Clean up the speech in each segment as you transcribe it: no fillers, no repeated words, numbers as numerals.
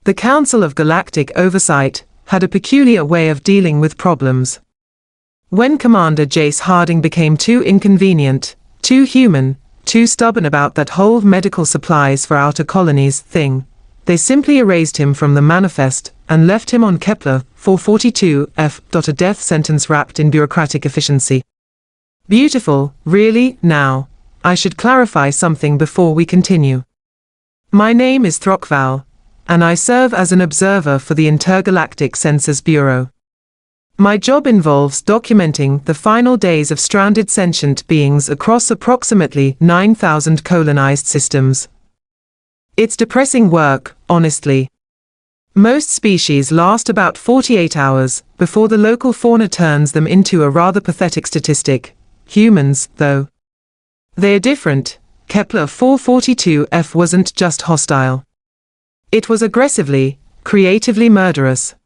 The Council of Galactic Oversight had a peculiar way of dealing with problems. When Commander Jace Harding became too inconvenient, too human, too stubborn about that whole medical supplies for outer colonies thing, they simply erased him from the manifest and left him on Kepler 442F. A death sentence wrapped in bureaucratic efficiency. Beautiful, really. Now, I should clarify something before we continue. My name is Throkval, and I serve as an observer for the Intergalactic Census Bureau. My job involves documenting the final days of stranded sentient beings across approximately 9,000 colonized systems. It's depressing work, honestly. Most species last about 48 hours before the local fauna turns them into a rather pathetic statistic. Humans, though. They're different. Kepler 442F wasn't just hostile. It was aggressively, creatively murderous.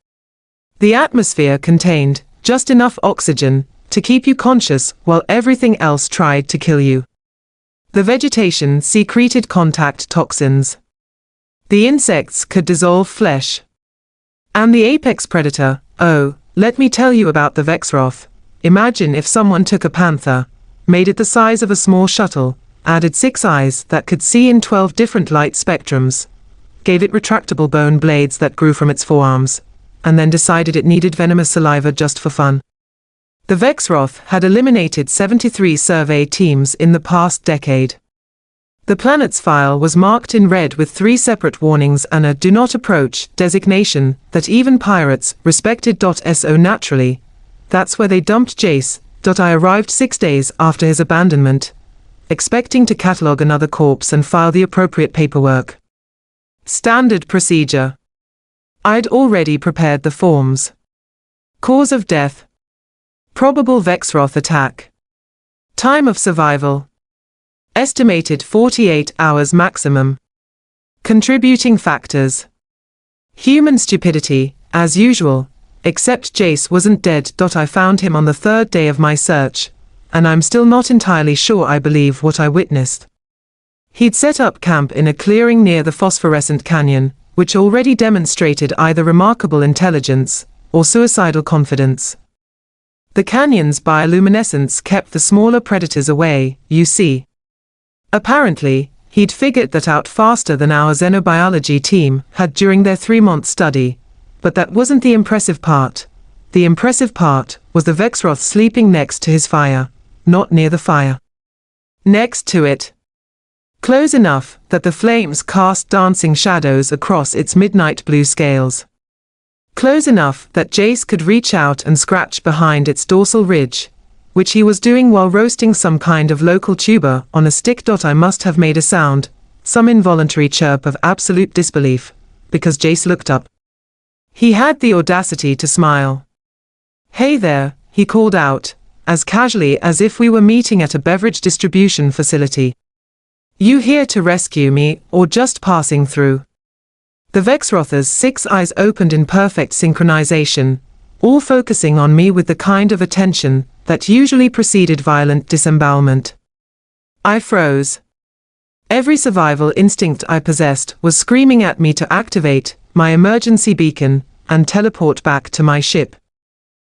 The atmosphere contained just enough oxygen to keep you conscious while everything else tried to kill you. The vegetation secreted contact toxins. The insects could dissolve flesh. And the apex predator, oh, let me tell you about the Vexroth. Imagine if someone took a panther, made it the size of a small shuttle, added 6 eyes that could see in 12 different light spectrums, gave it retractable bone blades that grew from its forearms, and then decided it needed venomous saliva just for fun. The Vexroth had eliminated 73 survey teams in the past decade. The planet's file was marked in red with 3 separate warnings and a "Do Not Approach" designation that even pirates respected. So naturally, that's where they dumped Jace. I arrived 6 days after his abandonment, expecting to catalog another corpse and file the appropriate paperwork. Standard procedure. I'd already prepared the forms. Cause of death. Probable Vexroth attack. Time of survival. Estimated 48 hours maximum. Contributing factors. Human stupidity, as usual, except Jace wasn't dead. I found him on the 3rd day of my search, and I'm still not entirely sure I believe what I witnessed. He'd set up camp in a clearing near the phosphorescent canyon, which already demonstrated either remarkable intelligence or suicidal confidence. The canyon's bioluminescence kept the smaller predators away, you see. Apparently, he'd figured that out faster than our xenobiology team had during their 3-month study, but that wasn't the impressive part. The impressive part was the Vexroth sleeping next to his fire, not near the fire. Next to it. Close enough that the flames cast dancing shadows across its midnight blue scales. Close enough that Jace could reach out and scratch behind its dorsal ridge, which he was doing while roasting some kind of local tuber on a stick. I must have made a sound, some involuntary chirp of absolute disbelief, because Jace looked up. He had the audacity to smile. "Hey there," he called out, as casually as if we were meeting at a beverage distribution facility. "You here to rescue me, or just passing through?" The Vexroth's 6 eyes opened in perfect synchronization, all focusing on me with the kind of attention that usually preceded violent disembowelment. I froze. Every survival instinct I possessed was screaming at me to activate my emergency beacon and teleport back to my ship.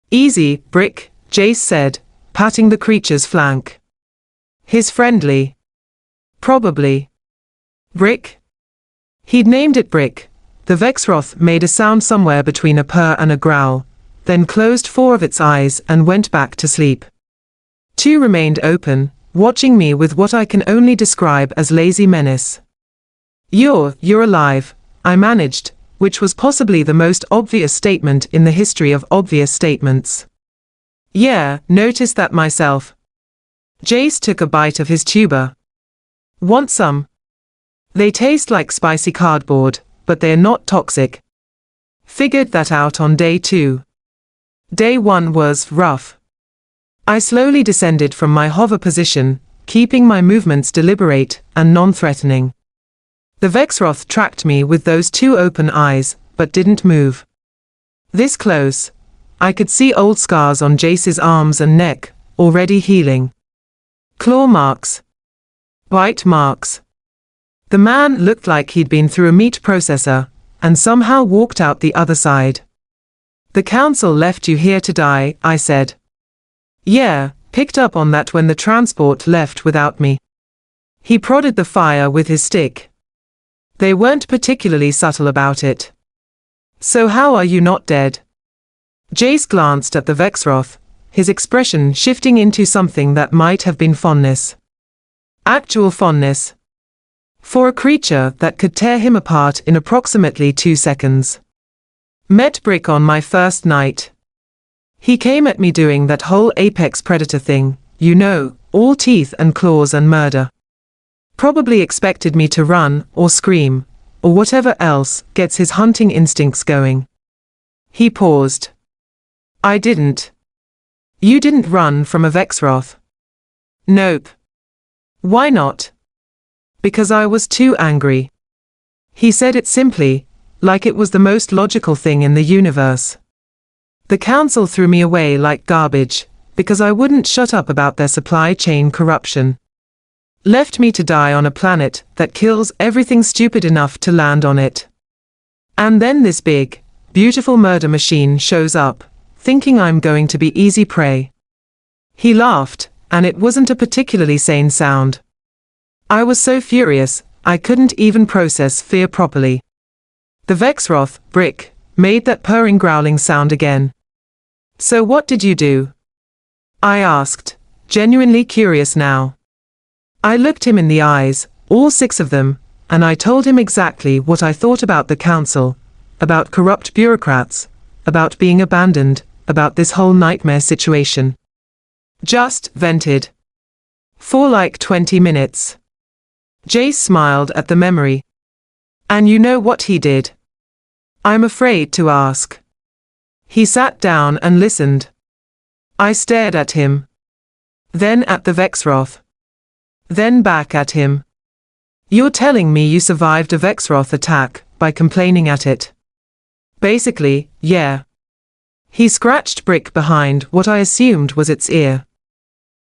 "Easy, Brick," Jace said, patting the creature's flank. His friendly. Probably. Brick? He'd named it Brick. The Vexroth made a sound somewhere between a purr and a growl, then closed 4 of its eyes and went back to sleep. 2 remained open, watching me with what I can only describe as lazy menace. You're alive," I managed, which was possibly the most obvious statement in the history of obvious statements. "Yeah, noticed that myself." Jace took a bite of his tuber. "Want some? They taste like spicy cardboard, but they're not toxic. Figured that out on day 2. Day 1 was rough. I slowly descended from my hover position, keeping my movements deliberate and non-threatening. The Vexroth tracked me with those 2 open eyes, but didn't move. This close, I could see old scars on Jace's arms and neck, already healing. Claw marks. Bite marks. The man looked like he'd been through a meat processor, and somehow walked out the other side. The council left you here to die, I said. Yeah, picked up on that when the transport left without me. He prodded the fire with his stick. They weren't particularly subtle about it. So how are you not dead? Jace glanced at the Vexroth, his expression shifting into something that might have been fondness. Actual fondness. For a creature that could tear him apart in approximately 2 seconds. Met Brick on my first night. He came at me doing that whole apex predator thing, you know, all teeth and claws and murder. Probably expected me to run, or scream, or whatever else gets his hunting instincts going. He paused. I didn't. You didn't run from a Vexroth. Nope. Why not? Because I was too angry. He said it simply, like it was the most logical thing in the universe. The council threw me away like garbage, because I wouldn't shut up about their supply chain corruption. Left me to die on a planet that kills everything stupid enough to land on it. And then this big, beautiful murder machine shows up, thinking I'm going to be easy prey. He laughed, and it wasn't a particularly sane sound. I was so furious, I couldn't even process fear properly. The Vexroth, Brick, made that purring growling sound again. So what did you do? I asked, genuinely curious now. I looked him in the eyes, all 6 of them, and I told him exactly what I thought about the council, about corrupt bureaucrats, about being abandoned, about this whole nightmare situation. Just vented. For like 20 minutes. Jace smiled at the memory. And you know what he did? I'm afraid to ask. He sat down and listened. I stared at him. Then at the Vexroth. Then back at him. You're telling me you survived a Vexroth attack by complaining at it? Basically, yeah. He scratched Brick behind what I assumed was its ear.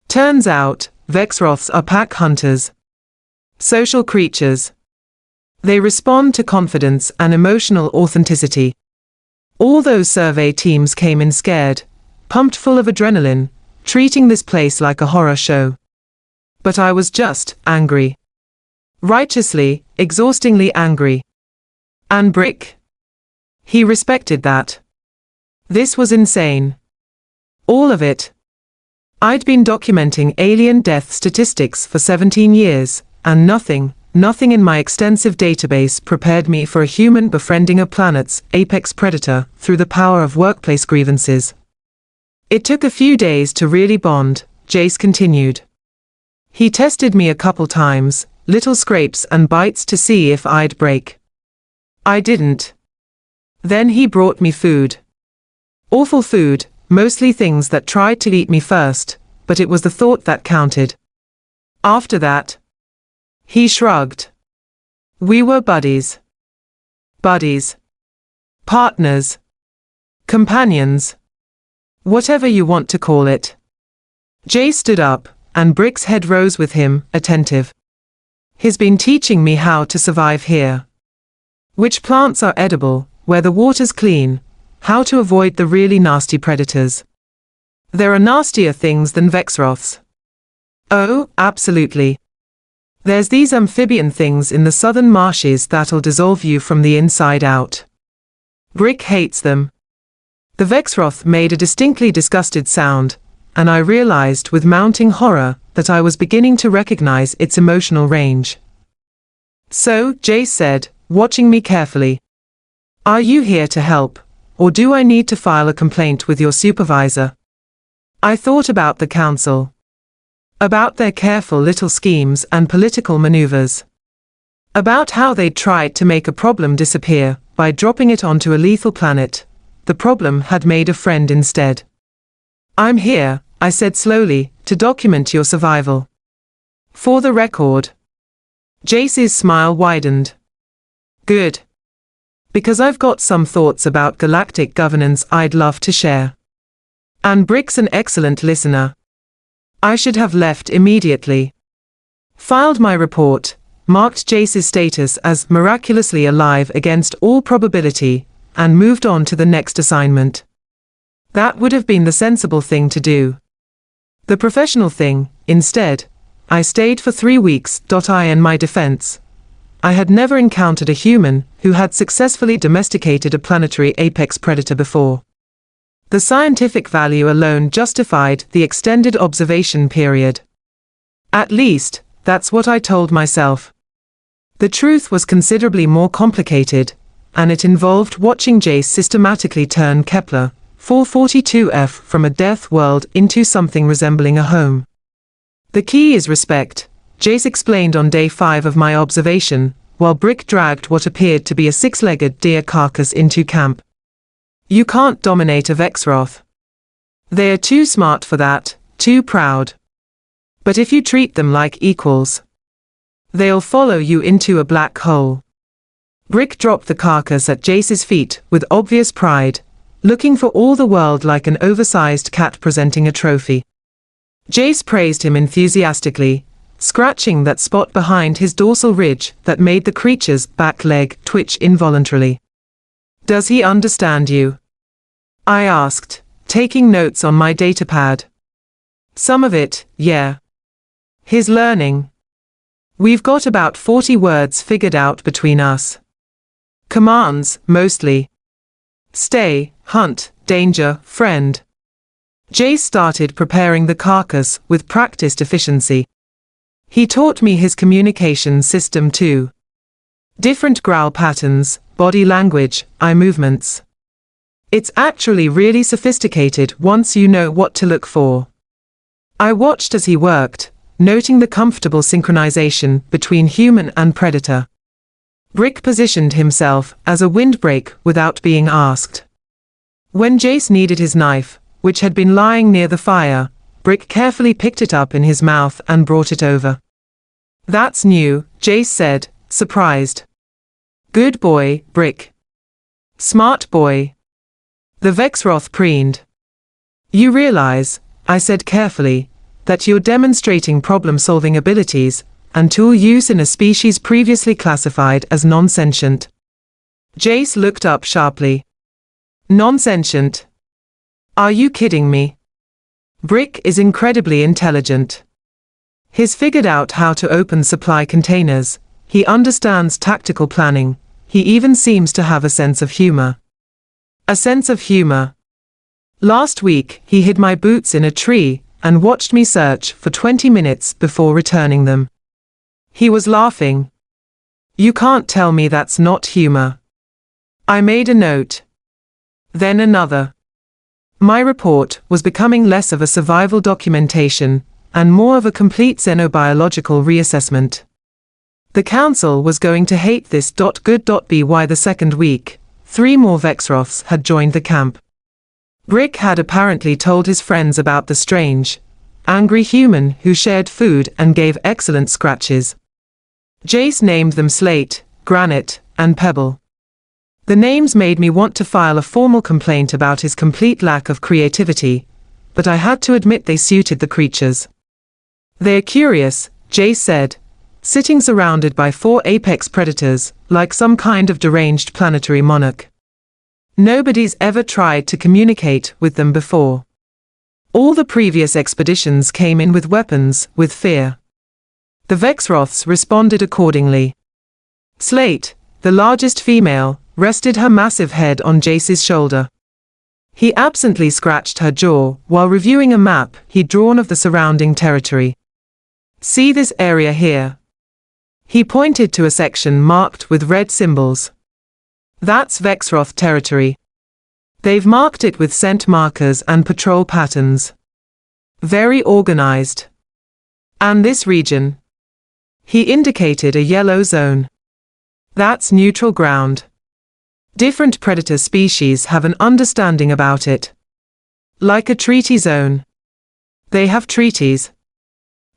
Turns out, Vexroths are pack hunters. Social creatures. They respond to confidence and emotional authenticity. All those survey teams came in scared, pumped full of adrenaline, treating this place like a horror show. But I was just angry. Righteously, exhaustingly angry. And Brick? He respected that. This was insane. All of it. I'd been documenting alien death statistics for 17 years, and nothing in my extensive database prepared me for a human befriending a planet's apex predator through the power of workplace grievances. It took a few days to really bond, Jace continued. He tested me a couple times, little scrapes and bites to see if I'd break. I didn't. Then he brought me food. Awful food, mostly things that tried to eat me first, but it was the thought that counted. After that, he shrugged. We were buddies. Buddies. Partners. Companions. Whatever you want to call it. Jay stood up, and Brick's head rose with him, attentive. He's been teaching me how to survive here. Which plants are edible, where the water's clean, how to avoid the really nasty predators. There are nastier things than Vexroths. Oh, absolutely. There's these amphibian things in the southern marshes that'll dissolve you from the inside out. Brick hates them. The Vexroth made a distinctly disgusted sound, and I realized with mounting horror that I was beginning to recognize its emotional range. So, Jace said, watching me carefully. Are you here to help, or do I need to file a complaint with your supervisor? I thought about the council. About their careful little schemes and political maneuvers. About how they'd tried to make a problem disappear by dropping it onto a lethal planet. The problem had made a friend instead. I'm here, I said slowly, to document your survival. For the record. Jace's smile widened. Good. Because I've got some thoughts about galactic governance I'd love to share. And Brick's an excellent listener. I should have left immediately. Filed my report, marked Jace's status as miraculously alive against all probability, and moved on to the next assignment. That would have been the sensible thing to do. The professional thing, instead, I stayed for 3 weeks. In my defense, I had never encountered a human who had successfully domesticated a planetary apex predator before. The scientific value alone justified the extended observation period. At least, that's what I told myself. The truth was considerably more complicated, and it involved watching Jace systematically turn Kepler 442f from a death world into something resembling a home. The key is respect, Jace explained on day 5 of my observation, while Brick dragged what appeared to be a 6-legged deer carcass into camp. You can't dominate a Vexroth. They are too smart for that, too proud. But if you treat them like equals, they'll follow you into a black hole. Brick dropped the carcass at Jace's feet with obvious pride, looking for all the world like an oversized cat presenting a trophy. Jace praised him enthusiastically, scratching that spot behind his dorsal ridge that made the creature's back leg twitch involuntarily. Does he understand you? I asked, taking notes on my datapad. Some of it, yeah. He's learning. We've got about 40 words figured out between us. Commands, mostly. Stay, hunt, danger, friend. Jace started preparing the carcass with practiced efficiency. He taught me his communication system too. Different growl patterns, body language, eye movements. It's actually really sophisticated once you know what to look for. I watched as he worked, noting the comfortable synchronization between human and predator. Brick positioned himself as a windbreak without being asked. When Jace needed his knife, which had been lying near the fire, Brick carefully picked it up in his mouth and brought it over. That's new, Jace said, surprised. Good boy, Brick. Smart boy. The Vexroth preened. You realize, I said carefully, that you're demonstrating problem-solving abilities and tool use in a species previously classified as non-sentient. Jace looked up sharply. Non-sentient? Are you kidding me? Brick is incredibly intelligent. He's figured out how to open supply containers, he understands tactical planning, he even seems to have a sense of humor. A sense of humor. Last week, he hid my boots in a tree and watched me search for 20 minutes before returning them. He was laughing. You can't tell me that's not humor. I made a note. Then another. My report was becoming less of a survival documentation and more of a complete xenobiological reassessment. The council was going to hate this. By the second week, 3 more Vexroths had joined the camp. Brick had apparently told his friends about the strange, angry human who shared food and gave excellent scratches. Jace named them Slate, Granite, and Pebble. The names made me want to file a formal complaint about his complete lack of creativity, but I had to admit they suited the creatures. They're curious, Jace said, sitting surrounded by 4 apex predators, like some kind of deranged planetary monarch. Nobody's ever tried to communicate with them before. All the previous expeditions came in with weapons, with fear. The Vexroths responded accordingly. Slate, the largest female, rested her massive head on Jace's shoulder. He absently scratched her jaw while reviewing a map he'd drawn of the surrounding territory. See this area here? He pointed to a section marked with red symbols. That's Vexroth territory. They've marked it with scent markers and patrol patterns. Very organized. And this region? He indicated a yellow zone. That's neutral ground. Different predator species have an understanding about it. Like a treaty zone. They have treaties.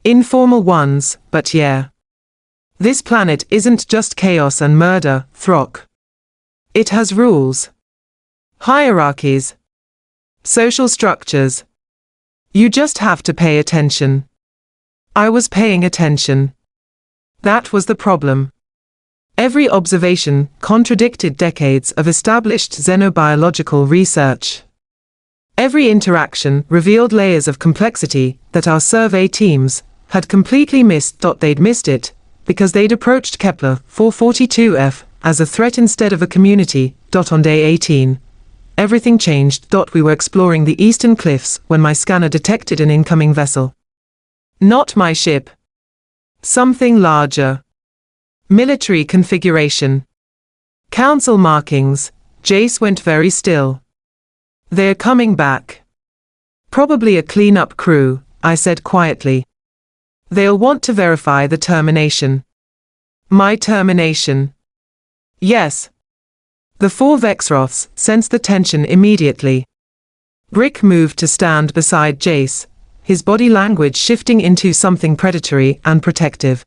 Informal ones, but yeah. This planet isn't just chaos and murder, Throck. It has rules. Hierarchies. Social structures. You just have to pay attention. I was paying attention. That was the problem. Every observation contradicted decades of established xenobiological research. Every interaction revealed layers of complexity that our survey teams had completely missed. They'd missed it because they'd approached Kepler 442f as a threat instead of a community. On day 18, everything changed. We were exploring the eastern cliffs when my scanner detected an incoming vessel. Not my ship. Something larger. Military configuration. Council markings. Jace went very still. They're coming back. Probably a cleanup crew, I said quietly. They'll want to verify the termination. My termination. Yes. The 4 Vexroths sensed the tension immediately. Brick moved to stand beside Jace, his body language shifting into something predatory and protective.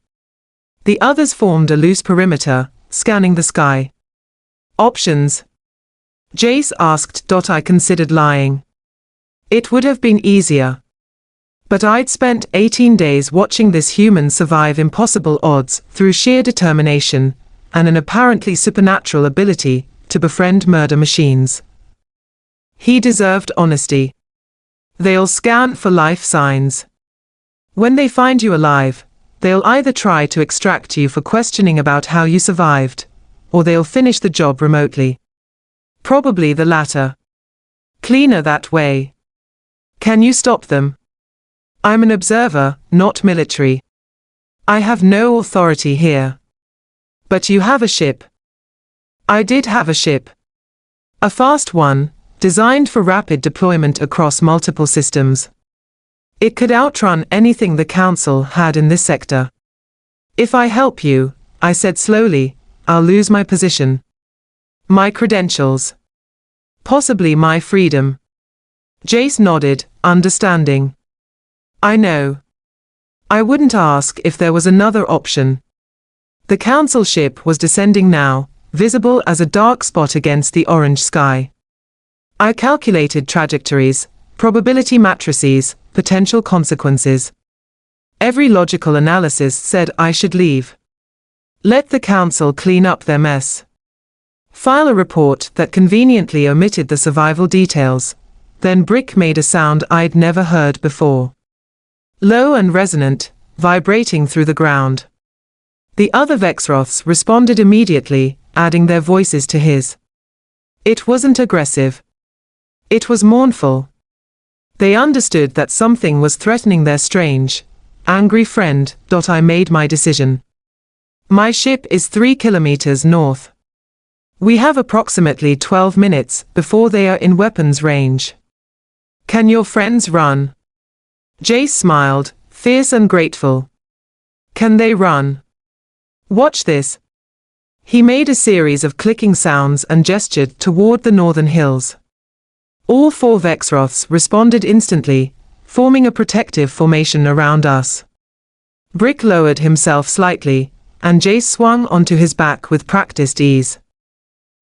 The others formed a loose perimeter, scanning the sky. Options? Jace asked. I considered lying. It would have been easier. But I'd spent 18 days watching this human survive impossible odds through sheer determination and an apparently supernatural ability to befriend murder machines. He deserved honesty. They'll scan for life signs. When they find you alive, they'll either try to extract you for questioning about how you survived, or they'll finish the job remotely. Probably the latter. Cleaner that way. Can you stop them? I'm an observer, not military. I have no authority here. But you have a ship. I did have a ship. A fast one, designed for rapid deployment across multiple systems. It could outrun anything the Council had in this sector. If I help you, I said slowly, I'll lose my position. My credentials. Possibly my freedom. Jace nodded, understanding. I know. I wouldn't ask if there was another option. The Council ship was descending now, visible as a dark spot against the orange sky. I calculated trajectories, probability matrices, potential consequences. Every logical analysis said I should leave. Let the Council clean up their mess. File a report that conveniently omitted the survival details. Then Brick made a sound I'd never heard before. Low and resonant, vibrating through the ground. The other Vexroths responded immediately, adding their voices to his. It wasn't aggressive. It was mournful. They understood that something was threatening their strange, angry friend. I made my decision. My ship is 3 kilometers north. We have approximately 12 minutes before they are in weapons range. Can your friends run? Jace smiled, fierce and grateful. Can they run? Watch this. He made a series of clicking sounds and gestured toward the northern hills. All 4 Vexroths responded instantly, forming a protective formation around us. Brick lowered himself slightly, and Jace swung onto his back with practiced ease.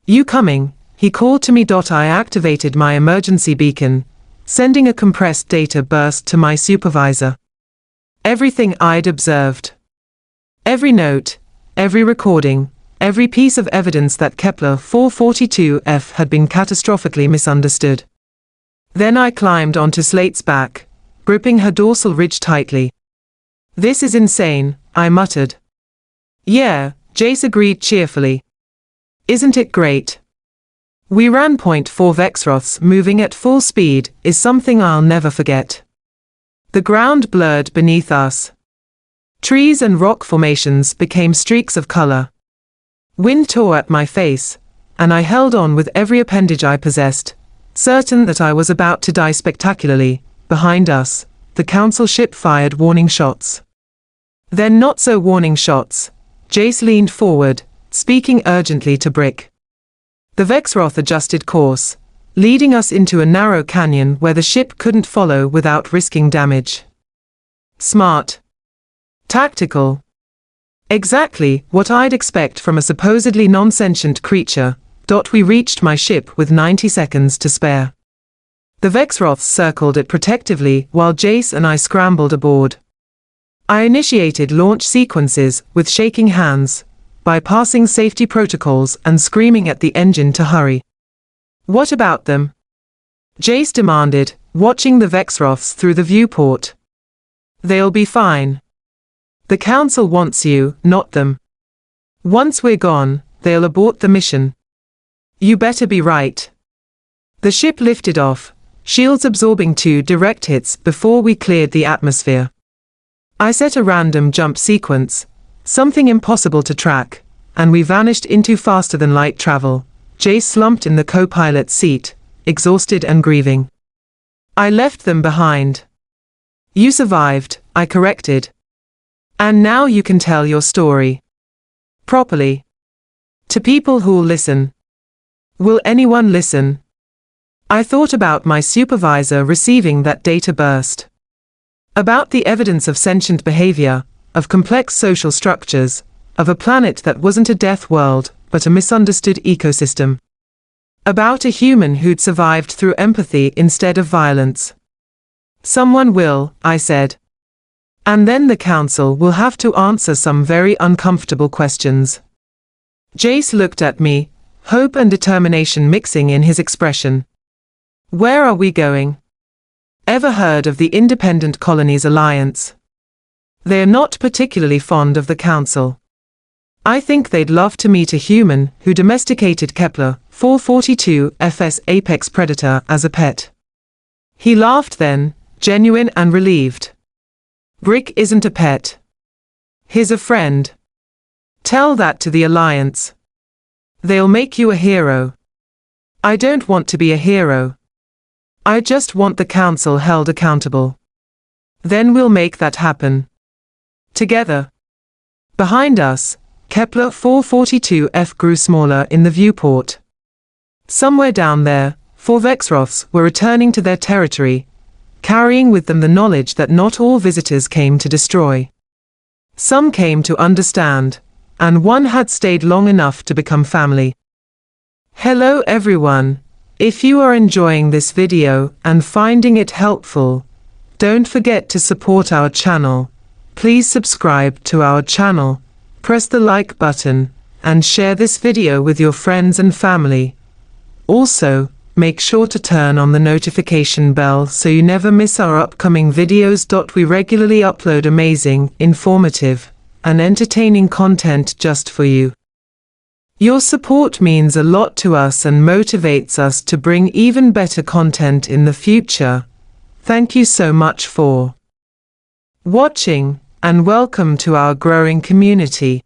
You coming? He called to me. I activated my emergency beacon, sending a compressed data burst to my supervisor. Everything I'd observed. Every note, every recording, every piece of evidence that Kepler 442f had been catastrophically misunderstood. Then I climbed onto Slate's back, gripping her dorsal ridge tightly. This is insane, I muttered. Yeah, Jace agreed cheerfully. Isn't it great? We ran. 4 Vexroths moving at full speed is something I'll never forget. The ground blurred beneath us. Trees and rock formations became streaks of color. Wind tore at my face, and I held on with every appendage I possessed, certain that I was about to die spectacularly. Behind us, the Council ship fired warning shots. Then not so warning shots. Jace leaned forward, speaking urgently to Brick. The Vexroth adjusted course, leading us into a narrow canyon where the ship couldn't follow without risking damage. Smart. Tactical. Exactly what I'd expect from a supposedly non-sentient creature. We reached my ship with 90 seconds to spare. The Vexroths circled it protectively while Jace and I scrambled aboard. I initiated launch sequences with shaking hands, bypassing safety protocols and screaming at the engine to hurry. What about them? Jace demanded, watching the Vexroths through the viewport. They'll be fine. The Council wants you, not them. Once we're gone, they'll abort the mission. You better be right. The ship lifted off, shields absorbing 2 direct hits before we cleared the atmosphere. I set a random jump sequence, something impossible to track, and we vanished into faster-than-light travel. Jace slumped in the co-pilot's seat, exhausted and grieving. I left them behind. You survived, I corrected. And now you can tell your story. Properly. To people who'll listen. Will anyone listen? I thought about my supervisor receiving that data burst. About the evidence of sentient behavior, of complex social structures, of a planet that wasn't a death world, but a misunderstood ecosystem. About a human who'd survived through empathy instead of violence. Someone will, I said. And then the Council will have to answer some very uncomfortable questions. Jace looked at me, hope and determination mixing in his expression. Where are we going? Ever heard of the Independent Colonies Alliance? They're not particularly fond of the Council. I think they'd love to meet a human who domesticated Kepler 442 FS Apex Predator as a pet. He laughed then, genuine and relieved. Brick isn't a pet. He's a friend. Tell that to the Alliance. They'll make you a hero. I don't want to be a hero. I just want the Council held accountable. Then we'll make that happen. Together. Behind us, Kepler 442F grew smaller in the viewport. Somewhere down there, 4 Vexroths were returning to their territory, carrying with them the knowledge that not all visitors came to destroy. Some came to understand, and one had stayed long enough to become family. Hello everyone. If you are enjoying this video and finding it helpful, don't forget to support our channel. Please subscribe to our channel, press the like button, and share this video with your friends and family. Also, make sure to turn on the notification bell so you never miss our upcoming videos. We regularly upload amazing, informative, and entertaining content just for you. Your support means a lot to us and motivates us to bring even better content in the future. Thank you so much for watching, and welcome to our growing community.